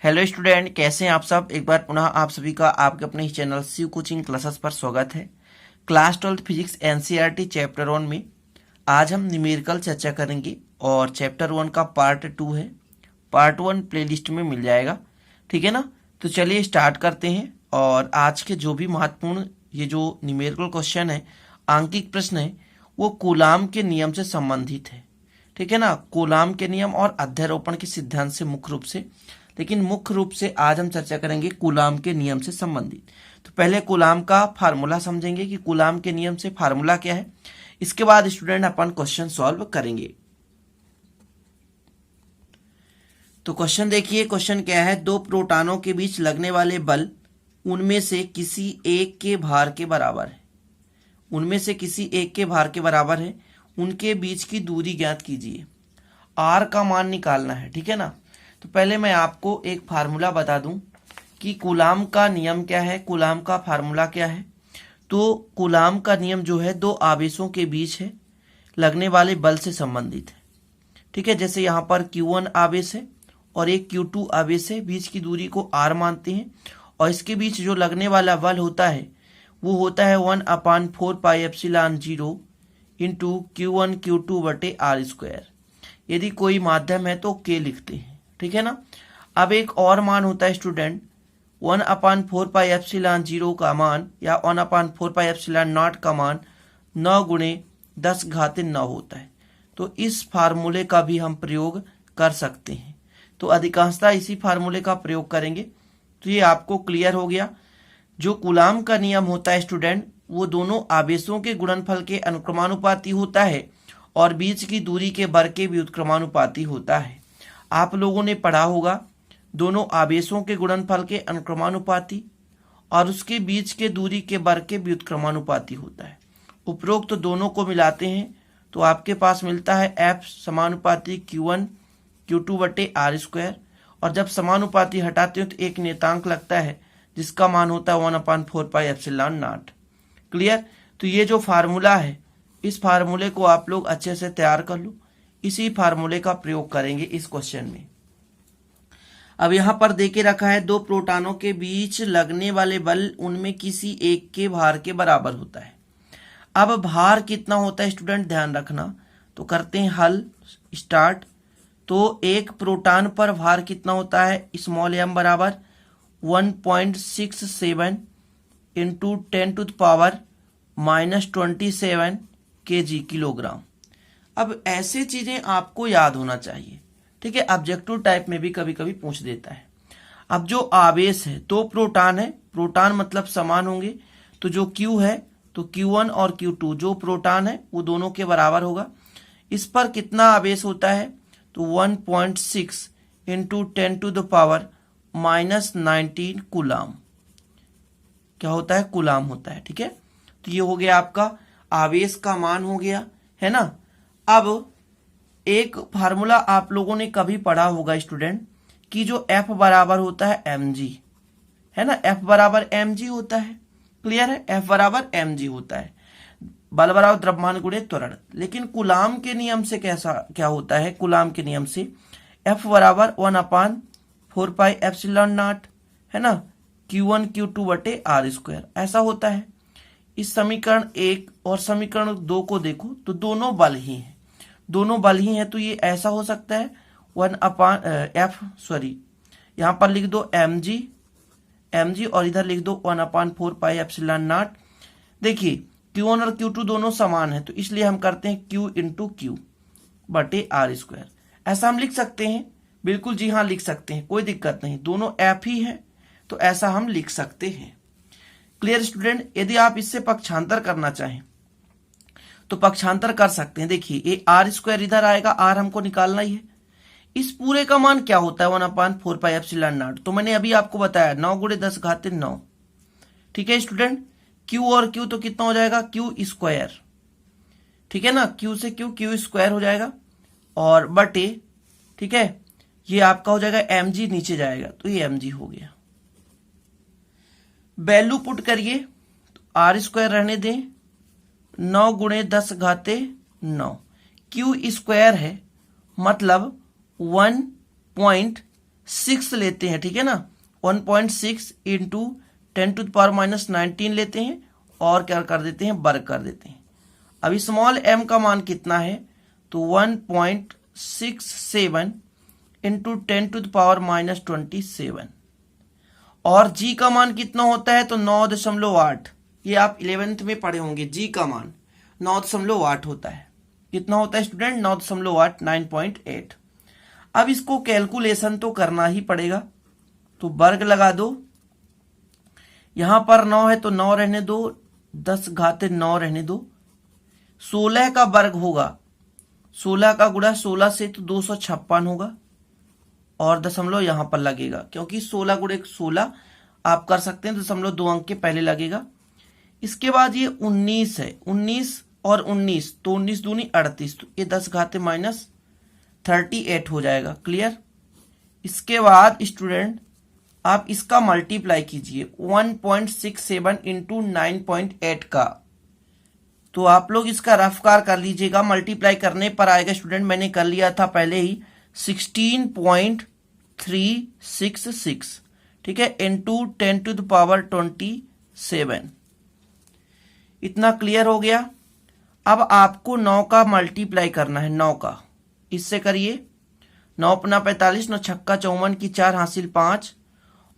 Hello student, कैसे हैं आप सब। एक बार पुनः आप सभी का आपके अपने ही चैनल शिव कोचिंग क्लासेस पर स्वागत है। क्लास 12 फिजिक्स एनसीईआरटी चैप्टर 1 में आज हम न्यूमेरिकल चर्चा करेंगे और चैप्टर 1 का पार्ट 2 है। पार्ट 1 प्लेलिस्ट में मिल जाएगा, ठीक है ना। तो चलिए स्टार्ट करते हैं। और आज के जो भी महत्वपूर्ण ये जो न्यूमेरिकल क्वेश्चन है, आंकिक प्रश्न है, वो कूलाम के नियम से संबंधित है, ठीक है ना। कूलाम के नियम और अध्यारोपण के सिद्धांत से मुख्य रूप से, लेकिन मुख्य रूप से आज हम चर्चा करेंगे कूलाम के नियम से संबंधित। तो पहले कूलाम का फार्मूला समझेंगे कि कूलाम के नियम से फार्मूला क्या है। इसके बाद स्टूडेंट अपन क्वेश्चन सॉल्व करेंगे। तो क्वेश्चन देखिए, क्वेश्चन क्या है। दो प्रोटॉनों के बीच लगने वाले बल उनमें से किसी एक के भार के बराबर है। उनमें से किसी एक के भार के बराबर है। उनके बीच की दूरी ज्ञात कीजिए। आर का मान निकालना है, ठीक है ना। तो पहले मैं आपको एक फार्मूला बता दूं कि कूलाम का नियम क्या है, कूलाम का फार्मूला क्या है। तो कूलाम का नियम जो है दो आवेशों के बीच है लगने वाले बल से संबंधित है, ठीक है। जैसे यहाँ पर Q1 आवेश है और एक Q2 आवेश है, बीच की दूरी को R मानते हैं और इसके बीच जो लगने वाला बल होता है वो होता है 1/4πε0 इंटू Q1 Q2 बटे R²। यदि कोई माध्यम है तो K लिखते हैं, ठीक है ना। अब एक और मान होता है स्टूडेंट 1/4πε0 का मान या 1/4πε0 का मान 9 गुणे 10⁻⁹ होता है। तो इस फार्मूले का भी हम प्रयोग कर सकते हैं। तो अधिकांशतः इसी फार्मूले का प्रयोग करेंगे। तो ये आपको क्लियर हो गया। जो कूलाम का नियम होता है स्टूडेंट, वो दोनों आवेशों के गुणनफल के अनुक्रमानुपाती होता है और बीच की दूरी के वर्ग के व्युत्क्रमानुपाती होता है। आप लोगों ने पढ़ा होगा दोनों आवेशों के गुणनफल के अनुक्रमानुपाती और उसके बीच के दूरी के वर्ग के व्युत्क्रमानुपाती होता है। उपरोक्त तो दोनों को मिलाते हैं तो आपके पास मिलता है F समानुपाती Q1 Q2 बटे R²। और जब समानुपाती हटाते हो तो एक नियतांक लगता है जिसका मान होता है 1/4πε0। क्लियर। तो ये जो फार्मूला है, इस फार्मूले को आप लोग अच्छे से तैयार कर लो। इसी फार्मूले का प्रयोग करेंगे इस क्वेश्चन में। अब यहां पर देके रखा है दो प्रोटॉनों के बीच लगने वाले बल उनमें किसी एक के भार के बराबर होता है। अब भार कितना होता है स्टूडेंट, ध्यान रखना। तो करते हैं हल, स्टार्ट। तो एक प्रोटॉन पर भार कितना होता है, स्मॉल m बराबर 1.67 इंटू 10⁻⁻27 kg किलोग्राम। अब ऐसे चीजें आपको याद होना चाहिए, ठीक है। ऑब्जेक्टिव टाइप में भी कभी कभी पूछ देता है। अब जो आवेश है, दो प्रोटॉन है, प्रोटॉन मतलब समान होंगे। तो जो Q है तो Q1 और Q2 जो प्रोटॉन है वो दोनों के बराबर होगा। इस पर कितना आवेश होता है, तो 1.6 इंटू 10⁻⁻19 कूलाम। क्या होता है, कूलाम होता है, ठीक है। तो ये हो गया आपका आवेश का मान हो गया, है ना। अब एक फार्मूला आप लोगों ने कभी पढ़ा होगा स्टूडेंट कि जो F बराबर होता है mg, है ना। F बराबर mg होता है, क्लियर है। F बराबर mg होता है, बल बराबर द्रव्यमान गुणे त्वरण। लेकिन कूलाम के नियम से कैसा क्या होता है, कूलाम के नियम से F बराबर 1/4πε0, है ना, Q1 Q2 बटे R², ऐसा होता है। इस समीकरण 1 और समीकरण 2 को देखो तो दोनों बल ही हैं, दोनों बल ही हैं। तो ये ऐसा हो सकता है यहाँ पर लिख दो mg और इधर लिख दो 1/4πε0। देखिए Q1 और Q2 दोनों समान है तो इसलिए हम करते हैं Q इंटू Q बटे R²। ऐसा हम लिख सकते हैं, बिल्कुल जी हाँ लिख सकते हैं, कोई दिक्कत नहीं। दोनों F ही है तो ऐसा हम लिख सकते हैं। Clear student. यदि आप इससे पक्षांतर करना चाहें तो पक्षांतर कर सकते हैं। देखिए ये R² इधर आएगा, R हमको निकालना ही है। इस पूरे का मान क्या होता है 1/4πε0। तो मैंने अभी आपको बताया 9 गुणे 10⁻⁹, ठीक है स्टूडेंट। Q और Q तो कितना हो जाएगा, Q², ठीक है ना। Q से Q² हो जाएगा और बटे, ठीक है, ये आपका हो जाएगा mg, नीचे जाएगा तो ये mg हो गया। वैल्यू पुट करिए, R² रहने दें, 9 गुणे 10⁻⁹। Q² है मतलब 1.67 6 लेते हैं, ठीक है ना, 1.6 इंटू 10⁻⁻19 लेते हैं और क्या कर देते हैं, वर्ग कर देते हैं। अभी स्मॉल m का मान कितना है, तो 1.67 इंटू 10⁻⁻27 और g का मान कितना होता है, तो 9.8। ये आप 11th में पढ़े होंगे, g का मान 9.8 होता है। कितना होता है स्टूडेंट, 9.8, 9.8। अब इसको कैलकुलेशन तो करना ही पड़ेगा, तो वर्ग लगा दो। यहां पर 9 है तो 9 रहने दो, 10⁻9 रहने दो। 16 का वर्ग होगा, 16 का गुणा 16 से तो 256 होगा और दशमलव यहां पर लगेगा, क्योंकि 16 गुणे 16 आप कर सकते हैं, दशमलव 2 अंक के पहले लगेगा। इसके बाद ये 19 है, 19 और 19 तो 19 दूनी 38, तो ये 10⁻38 हो जाएगा। क्लियर। इसके बाद स्टूडेंट आप इसका मल्टीप्लाई कीजिए 1.67 इंटू 9.8 का, तो आप लोग इसका रफकार कर लीजिएगा। मल्टीप्लाई करने पर आएगा स्टूडेंट, मैंने कर लिया था पहले ही, 16.366, ठीक है, इंटू 10⁻27। इतना क्लियर हो गया। अब आपको 9 का मल्टीप्लाई करना है, 9 का इससे करिए। 9 अपना 45, 9 छक्का 54 की 4 हासिल 5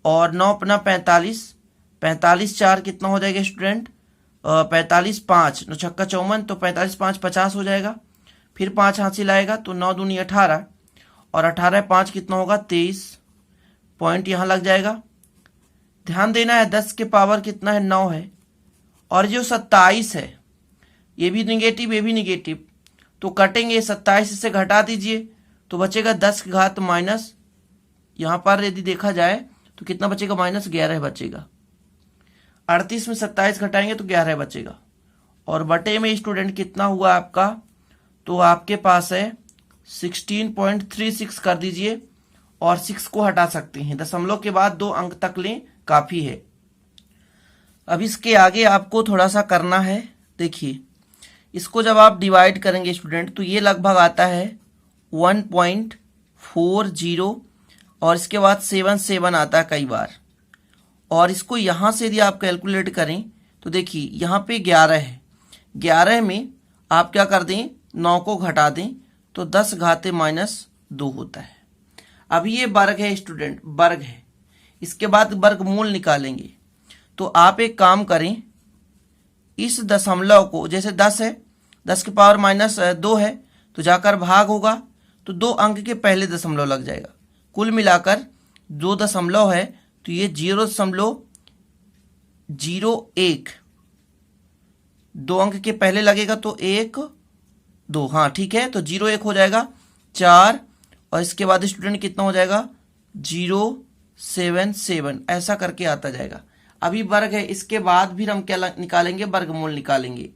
और 9 अपना 45, 45 4 कितना हो जाएगा स्टूडेंट, 45 5, 9 छक्का 54 तो 45 5 50 हो जाएगा। फिर 5 हासिल आएगा तो 9 दूनी 18 और 18 5 कितना होगा 23, पॉइंट यहां लग जाएगा। ध्यान देना है 10 के पावर कितना है 9 है, और जो 27 है ये भी निगेटिव ये भी निगेटिव, तो कटेंगे, 27 से घटा दीजिए तो बचेगा 10 की घात माइनस, यहां पर यदि देखा जाए तो कितना बचेगा, -11 बचेगा। 38 में 27 घटाएंगे तो 11 बचेगा, और बटे में स्टूडेंट कितना हुआ आपका, तो आपके पास है 16.36 कर दीजिए, और 6 को हटा सकते हैं, दशमलव के बाद 2 अंक तक लें, काफी है। अब इसके आगे आपको थोड़ा सा करना है। देखिए इसको जब आप डिवाइड करेंगे स्टूडेंट तो ये लगभग आता है 1.40 और इसके बाद 7 आता है कई बार। और इसको यहां से यदि आप कैलकुलेट करें तो देखिए यहां पे 11 है, 11 में आप क्या कर दें, 9 को घटा दें तो 10⁻−2 होता है। अब ये वर्ग है स्टूडेंट, वर्ग है। इसके बाद वर्गमूल निकालेंगे, तो आप एक काम करें, इस दशमलव को, जैसे 10 है, 10 के पावर -2 है तो जाकर भाग होगा तो 2 अंक के पहले दशमलव लग जाएगा। कुल मिलाकर 2 दशमलव है तो ये 0.01, 2 अंक के पहले लगेगा तो 1 2, हाँ ठीक है, तो 0.1 हो जाएगा 4, और इसके बाद स्टूडेंट कितना हो जाएगा 0.77, ऐसा करके आता जाएगा। अभी वर्ग है, इसके बाद भी हम क्या निकालेंगे, वर्गमूल निकालेंगे।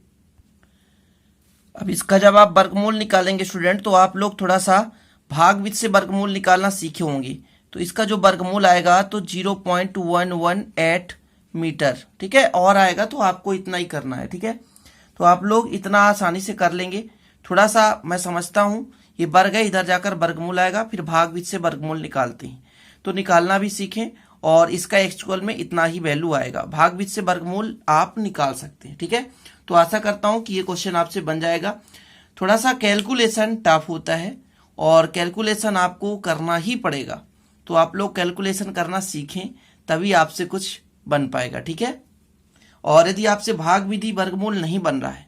अब इसका जब आप वर्गमूल निकालेंगे स्टूडेंट तो आप लोग थोड़ा सा भागविध से वर्गमूल निकालना सीखे होंगे, तो इसका जो वर्गमूल आएगा तो 0.118 मीटर, ठीक है, और आएगा तो आपको इतना ही करना है, ठीक है। तो आप लोग इतना आसानी से कर लेंगे। थोड़ा सा मैं समझता हूँ, ये वर्ग है, इधर जाकर वर्गमूल आएगा, फिर भागविध से वर्गमूल निकालते हैं, तो निकालना भी सीखें, और इसका एक्चुअल में इतना ही वैल्यू आएगा। भागविध से वर्गमूल आप निकाल सकते हैं, ठीक है। तो आशा करता हूं कि ये क्वेश्चन आपसे बन जाएगा। थोड़ा सा कैलकुलेशन टफ होता है और कैलकुलेशन आपको करना ही पड़ेगा, तो आप लोग कैलकुलेशन करना सीखें, तभी आपसे कुछ बन पाएगा, ठीक है। और यदि आपसे भागविधि वर्गमूल नहीं बन रहा है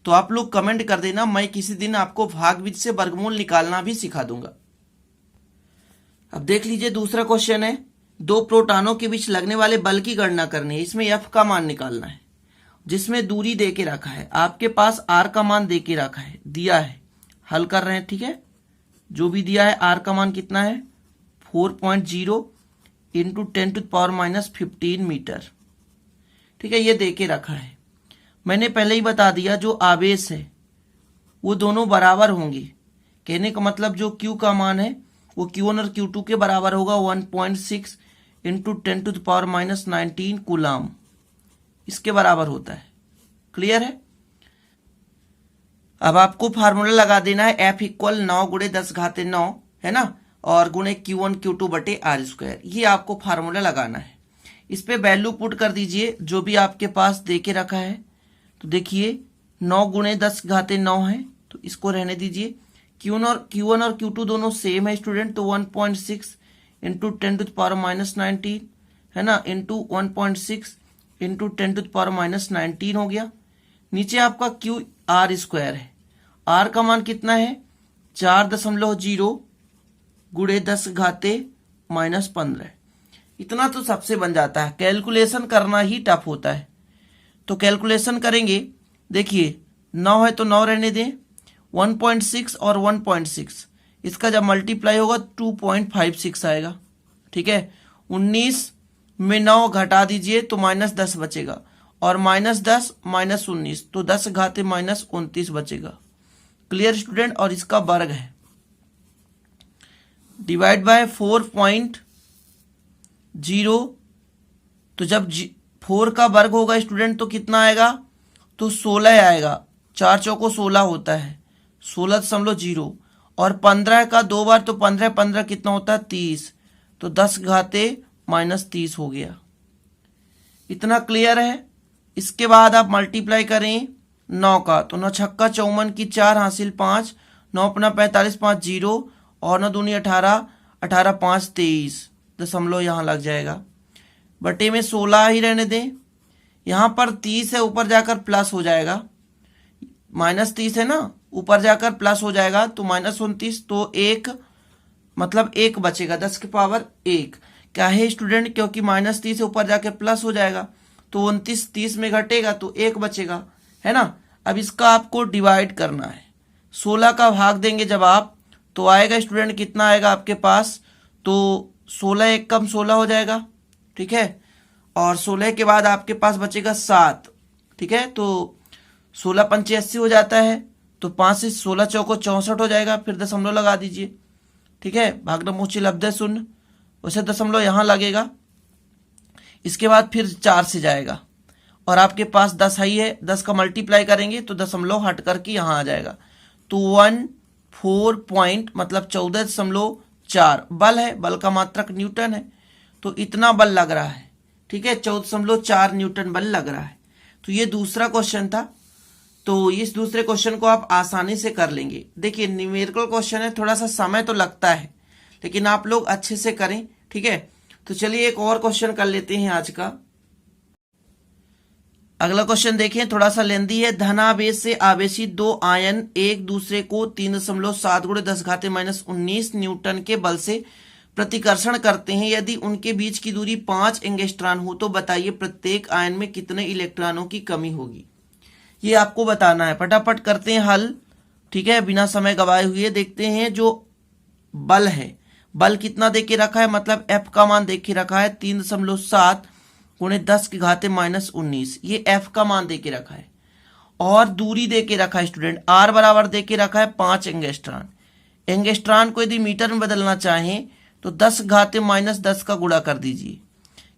तो आप लोग कमेंट कर देना, मैं किसी दिन आपको भागविधि से वर्गमूल निकालना भी सिखा दूंगा। अब देख लीजिए दूसरा क्वेश्चन है, 2 प्रोटॉनों के बीच लगने वाले बल की गणना करनी है। इसमें F का मान निकालना है, जिसमें दूरी दे के रखा है, आपके पास R का मान दे के रखा है, दिया है, हल कर रहे हैं, ठीक है। जो भी दिया है, R का मान कितना है 4.0 इंटू 10⁻15 मीटर, ठीक है, ये दे के रखा है। मैंने पहले ही बता दिया, जो आवेश है वो दोनों बराबर होंगे। कहने का मतलब जो Q का मान है वो Q1 और Q2 के बराबर होगा, 1.6 इंटू 10⁻19 कूलाम, इसके बराबर होता है। क्लियर है। अब आपको फार्मूला लगा देना है, F = 9 × 10⁻9 है ना, और गुणे Q1 Q2 बटे आर स्क्वायर। ये आपको फार्मूला लगाना है। इस पे वैल्यू पुट कर दीजिए जो भी आपके पास दे के रखा है। तो देखिए 9 गुणे 10 घाते 9 है, तो इसको रहने दीजिए। Q1 और Q2 दोनों सेम है स्टूडेंट, तो 1.6 इंटू 10⁻⁻19 है ना, इंटू 1.6 इंटू 10⁻⁻19 हो गया। नीचे आपका Q आर स्क्वायर है। आर का मान कितना है 4.0 गुणे 10 घाते -15। इतना तो सबसे बन जाता है, कैलकुलेशन करना ही टफ होता है। तो कैलकुलेशन करेंगे, देखिए 9 है तो 9 रहने दें, 1.6 और 1.6 इसका जब मल्टीप्लाई होगा 2.56 आएगा। ठीक है, 19 में 9 घटा दीजिए तो -10 बचेगा, और -10 -19 तो 10 घाते -29 बचेगा। Clear student. और इसका वर्ग है, डिवाइड बाय 4.0, तो जब 4 का वर्ग होगा स्टूडेंट तो कितना आएगा, तो 16 आएगा। 4 चौको 16 होता है, 16.0, और 15 का 2 बार तो 15 कितना होता है 30, तो 10 घाते -30 हो गया। इतना क्लियर है। इसके बाद आप मल्टीप्लाई करें 9 का, तो 9 छक्का 54 की 4 हासिल 5, 9 अपना 45 5 0, और 9 दूनी 18, 18 5 23, दशमलव यहाँ लग जाएगा। बटे में 16 ही रहने दें। यहाँ पर 30 है, ऊपर जाकर प्लस हो जाएगा, -30 है ना, ऊपर जाकर प्लस हो जाएगा, तो -29, तो 1 मतलब 1 बचेगा, 10 की पावर 1। क्या है स्टूडेंट, क्योंकि -30 से ऊपर जाके प्लस हो जाएगा, तो 29 30 में घटेगा तो 1 बचेगा, है ना। अब इसका आपको डिवाइड करना है, 16 का भाग देंगे जब आप, तो आएगा स्टूडेंट कितना आएगा आपके पास, तो 16 1 कम 16 हो जाएगा। ठीक है, और 16 के बाद आपके पास बचेगा 7। ठीक है, तो 16 पंचे 80 हो जाता है, तो 5 से 16 चौको 64 हो जाएगा, फिर दशमलव लगा दीजिए। ठीक है, भागना मोची लब्ध शून्य, वैसे दशमलव यहाँ लगेगा। इसके बाद फिर 4 से जाएगा, और आपके पास 10 ही है, 10 का मल्टीप्लाई करेंगे तो दशमलव हट करके यहाँ आ जाएगा, तो 14 पॉइंट मतलब 14.4 बल है। बल का मात्रक न्यूटन है, तो इतना बल लग रहा है। ठीक है, 14.4 न्यूटन बल लग रहा है। तो ये दूसरा क्वेश्चन था। तो इस दूसरे क्वेश्चन को आप आसानी से कर लेंगे। देखिए न्यूमेरिकल क्वेश्चन है, थोड़ा सा समय तो लगता है, लेकिन आप लोग अच्छे से करें। ठीक है, तो चलिए एक और क्वेश्चन कर लेते हैं आज का। अगला क्वेश्चन देखें, थोड़ा सा लेंदी है। धनावेश से आवेशित 2 आयन एक दूसरे को 3.7 गुणे 10 घाते -19 न्यूटन के बल से प्रतिकर्षण करते हैं। यदि उनके बीच की दूरी 5 एंगस्ट्रॉन हो तो बताइए प्रत्येक आयन में कितने इलेक्ट्रॉनों की कमी होगी। ये आपको बताना है। फटाफट करते हैं हल। ठीक है, बिना समय गवाए हुए देखते हैं जो बल है। बल कितना दे के रखा है, मतलब F का मान दे के रखा है 3.7 गुणे 10 के घाते -19, ये F का मान दे के रखा है। और दूरी दे के रखा है स्टूडेंट, R बराबर दे के रखा है 5 एंगस्ट्रॉन। एंगस्ट्रॉन को यदि मीटर में बदलना चाहें तो 10 घाते -10 का गुणा कर दीजिए,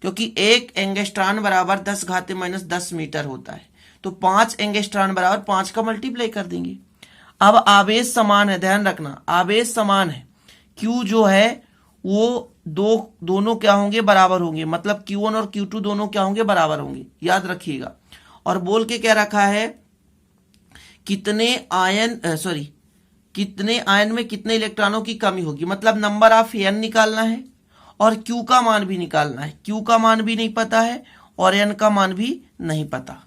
क्योंकि 1 एंगस्ट्रॉन बराबर 10 घाते -10 मीटर होता है, तो 5 एंगस्ट्रॉन बराबर 5 का मल्टीप्लाई कर देंगे। अब आवेश समान है, ध्यान रखना आवेश समान है। Q जो है वो दोनों क्या होंगे, बराबर होंगे, मतलब Q1 और Q2 दोनों क्या होंगे, बराबर होंगे, याद रखिएगा। और बोल के क्या रखा है, कितने आयन में कितने इलेक्ट्रॉनों की कमी होगी, मतलब नंबर ऑफ n निकालना है और Q का मान भी निकालना है। Q का मान भी नहीं पता है और n का मान भी नहीं पता,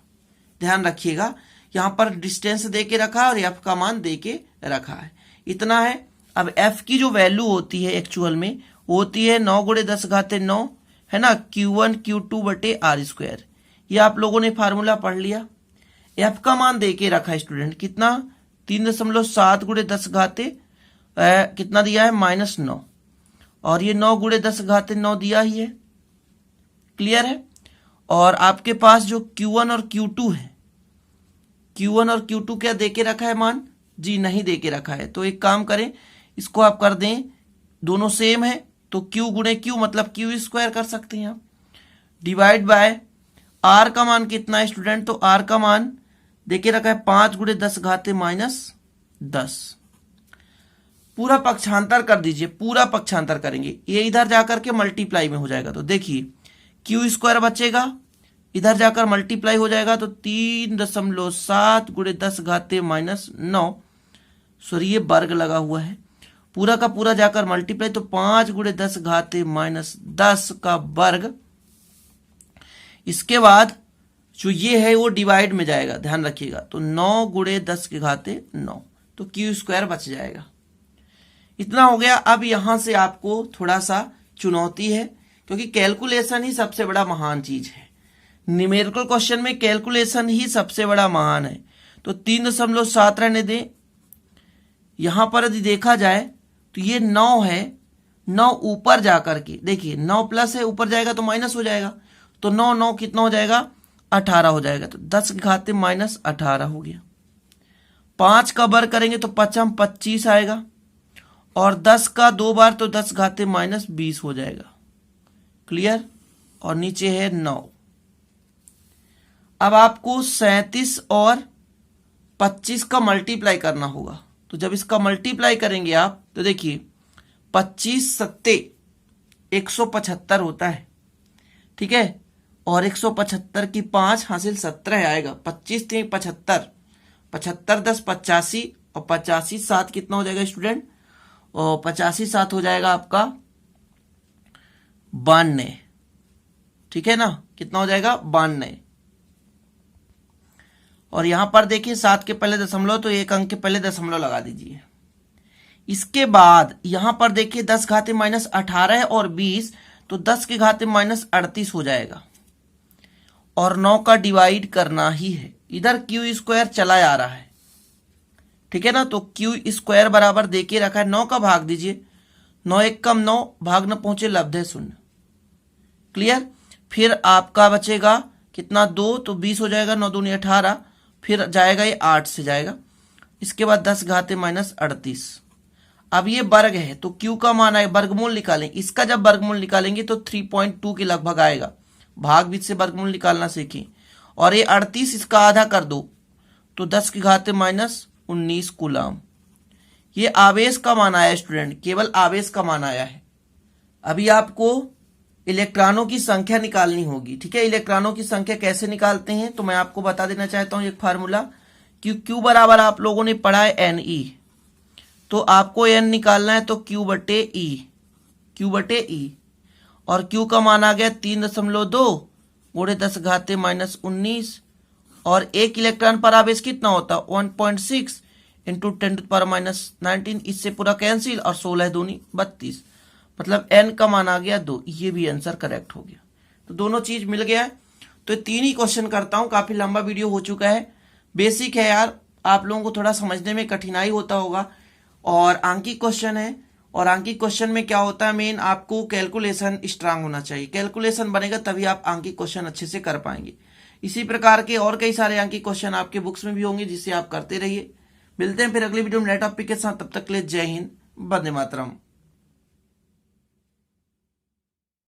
ध्यान रखिएगा। यहां पर डिस्टेंस दे के रखा है और F का मान दे के रखा है, इतना है। अब F की जो वैल्यू होती है एक्चुअल में होती है 9 गुणे 10 घाते 9, है ना, Q1 Q2 बटे आर स्क्वायर। ये आप लोगों ने फार्मूला पढ़ लिया। F का मान दे के रखा है स्टूडेंट, कितना 3.7 गुणे 10 घाते कितना दिया है -9, और ये 9 गुणे 10 घाते 9 दिया ही है, क्लियर है। और आपके पास जो Q1 और Q2 है, Q1 और Q2 क्या दे के रखा है मान, जी नहीं दे के रखा है। तो एक काम करें, इसको आप कर दें, दोनों सेम है तो Q गुणे Q मतलब Q स्क्वायर कर सकते हैं आप, डिवाइड बाय R का मान कितना है स्टूडेंट, तो R का मान देखिए रखा है 5 गुणे 10 घाते -10। पूरा पक्षांतर कर दीजिए, पूरा पक्षांतर करेंगे, ये इधर जाकर के मल्टीप्लाई में हो जाएगा। तो देखिए क्यू स्क्वायर बचेगा, इधर जाकर मल्टीप्लाई हो जाएगा तो 3.7 गुणे 10 घाते -9, सॉरी ये वर्ग लगा हुआ है, पूरा का पूरा जाकर मल्टीप्लाई तो 5 गुणे 10 घाते -10 का वर्ग। इसके बाद जो ये है वो डिवाइड में जाएगा, ध्यान रखिएगा, तो 9 गुणे 10 के घाते 9, तो क्यू स्क्वायर बच जाएगा। इतना हो गया। अब यहां से आपको थोड़ा सा चुनौती है, क्योंकि कैलकुलेशन ही सबसे बड़ा महान चीज है। न्यूमेरिकल क्वेश्चन में कैलकुलेशन ही सबसे बड़ा महान है। तो 3.7 रहने दें। यहां पर यदि देखा जाए तो ये 9 है, 9 ऊपर जाकर के देखिए 9 प्लस है, ऊपर जाएगा तो माइनस हो जाएगा, तो 9 9 कितना हो जाएगा 18 हो जाएगा, तो 10 के घाते -18 हो गया। 5 का वर्ग करेंगे तो 5 25 आएगा, और 10 का 2 बार तो 10 घाते -20 हो जाएगा। क्लियर। और नीचे है 9। अब आपको 37 और 25 का मल्टीप्लाई करना होगा। तो जब इसका मल्टीप्लाई करेंगे आप तो देखिए 25 सत्ते 175 होता है, ठीक है, और 175 की 5 हासिल 17 आएगा। 25 × 75, 75 10 85, और 85 7 कितना हो जाएगा स्टूडेंट, और 85 7 हो जाएगा आपका 92, ठीक है ना, कितना हो जाएगा 92। और यहां पर देखिए 7 के पहले दशमलव, तो 1 अंक के पहले दशमलव लगा दीजिए। इसके बाद यहां पर देखिए 10 घाते -18 है और 20, तो 10 के घाते -38 हो जाएगा, और 9 का डिवाइड करना ही है। इधर क्यू स्क्वायर चला आ रहा है, ठीक है ना, तो क्यू स्क्वायर बराबर देके रखा है, 9 का भाग दीजिए, 9 1 कम 9, भाग न पहुंचे लब्ध है 0। क्लियर। फिर आपका बचेगा कितना 2, तो 20 हो जाएगा, 9 दूनी 18, फिर जाएगा ये 8 से जाएगा। इसके बाद 10 घाते -38। अब ये वर्ग है तो क्यू का मान आए, वर्गमूल निकालें, इसका जब वर्गमूल निकालेंगे तो 3.2 के लगभग आएगा। भाग बीच से वर्गमूल निकालना सीखें। और ये 38 इसका आधा कर दो तो 10 के घाते -19 कूलम। ये आवेश का मान आया स्टूडेंट, केवल आवेश का मान आया है। अभी आपको इलेक्ट्रॉनों की संख्या निकालनी होगी, ठीक है। इलेक्ट्रॉनों की संख्या कैसे निकालते हैं तो मैं आपको बता देना चाहता हूं एक फार्मूला। क्यू बराबर आप लोगों ने पढ़ा है NE, तो आपको n निकालना है तो Q/E, और Q का मान आ गया 3.2 गुणे 10 घाते -19, और एक इलेक्ट्रॉन पर आवेश कितना होता है 1.6 इंटू 10⁻⁹। इससे पूरा कैंसिल, और 16 दूनी 32, मतलब n का मान आ गया 2। ये भी आंसर करेक्ट हो गया। तो दोनों चीज मिल गया है। तो 3 ही क्वेश्चन करता हूं, काफी लंबा वीडियो हो चुका है। बेसिक है यार, आप लोगों को थोड़ा समझने में कठिनाई होता होगा, और आंकिक क्वेश्चन है। और आंकिक क्वेश्चन में क्या होता है, मेन आपको कैलकुलेशन स्ट्रांग होना चाहिए। कैलकुलेशन बनेगा तभी आप आंकिक क्वेश्चन अच्छे से कर पाएंगे। इसी प्रकार के और कई सारे आंकिक क्वेश्चन आपके बुक्स में भी होंगे, जिससे आप करते रहिए। मिलते हैं फिर अगली वीडियो में नए टॉपिक के साथ। तब तक के लिए जय हिंद, वंदे मातरम।